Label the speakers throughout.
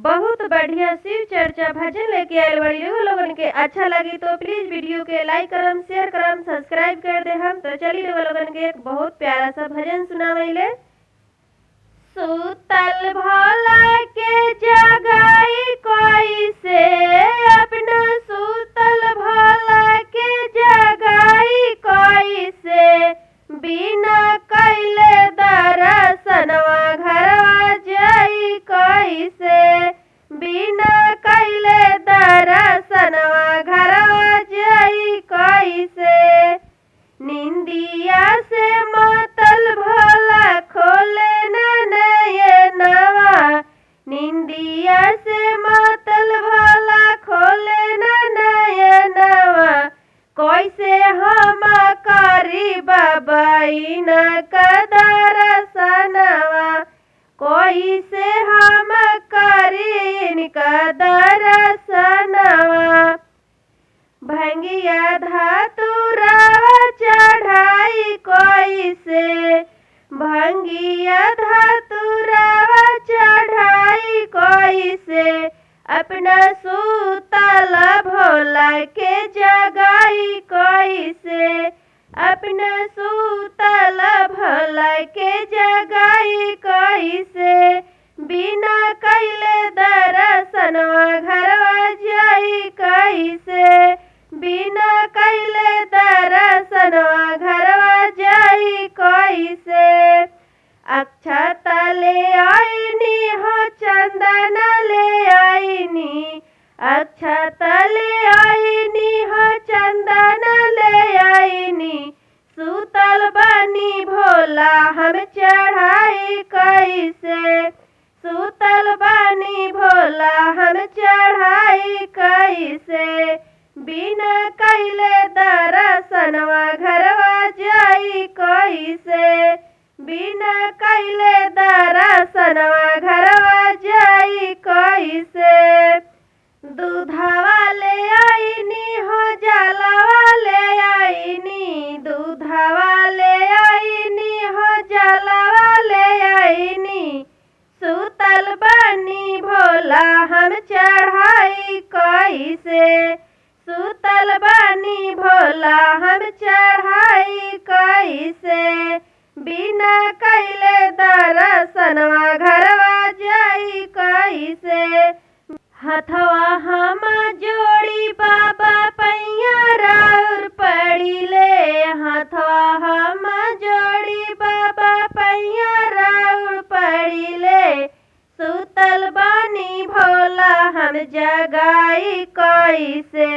Speaker 1: बहुत बढ़िया शिव चर्चा भजन लेके आयल बड़ी लोगन के अच्छा लगी तो प्लीज वीडियो के लाइक करम, शेयर करम, सब्सक्राइब कर दे हम। तो चलिए लोगन के एक बहुत प्यारा सा भजन सुनावैले। सुतल भोला के जगाई कोई से, अपना सुतल भोला के जगाई कोई से, बिना कैले दर्शनवा घरवा जाई कोई से, बिना कैले दर्शनवा घरवा जाई कोई से। निंदिया से मातल भोला खोले नयनवा, निंदिया से मातल भोला खोले नयनवा, कैसे हम करी बाबाई न दर्शनवा, कोई से हम करी इनका दर्शनवा। भंगिया धतुरवा चढ़ाई कोई से, भंगिया धतुरवा चढ़ाई कोई से, अपना सुतल भोला के जगाई कोई से, अपना सुतल भोला के जगाई कोई से, बिना कैले दर्शनवा घरवा जाई कोई से, बिना कैले दर्शनवा घरवा जाई कोई से। अक्षत ले आईनी हो चंदन ले आईनी, अक्षत ले आईनी हो चंदन ले आईनी, सुतल बनी भोला हम चढ़ाई कैसे, सुतल बनी भोला हम चढ़ाई कैसे, बिना कैले दर्शनवा घरवा जाई कैसे, बिना कैले दर्शनवा घरवा जाई कैसे। दूधवा ले आईनी हो जलवा ले आईनी, दूधवा ले आईनी हो जलवा ले आईनी, सुतल बनी भोला हम चढ़ाई कैसे, सुतल बनी भोला हम चढ़ाई कैसे, बिना कैले दर्शनवा घरवा जाई कैसे। हथवा हम जोड़ी बाबा पैया राउर पड़ीले, हथवा हम जोड़ी बाबा पैया राउर पड़ीले, सुतल बनी भोला हम जगाई कैसे,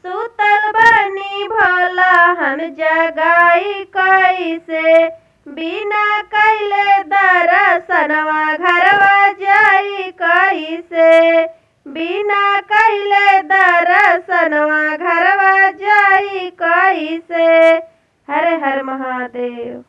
Speaker 1: सुतल बनी भोला हम जगाई कैसे, बिना कैले दर्शनवा घरवा जाई कैसे, बिना कैले दर्शनवा घरवा जाई कैसे। हर हर महादेव।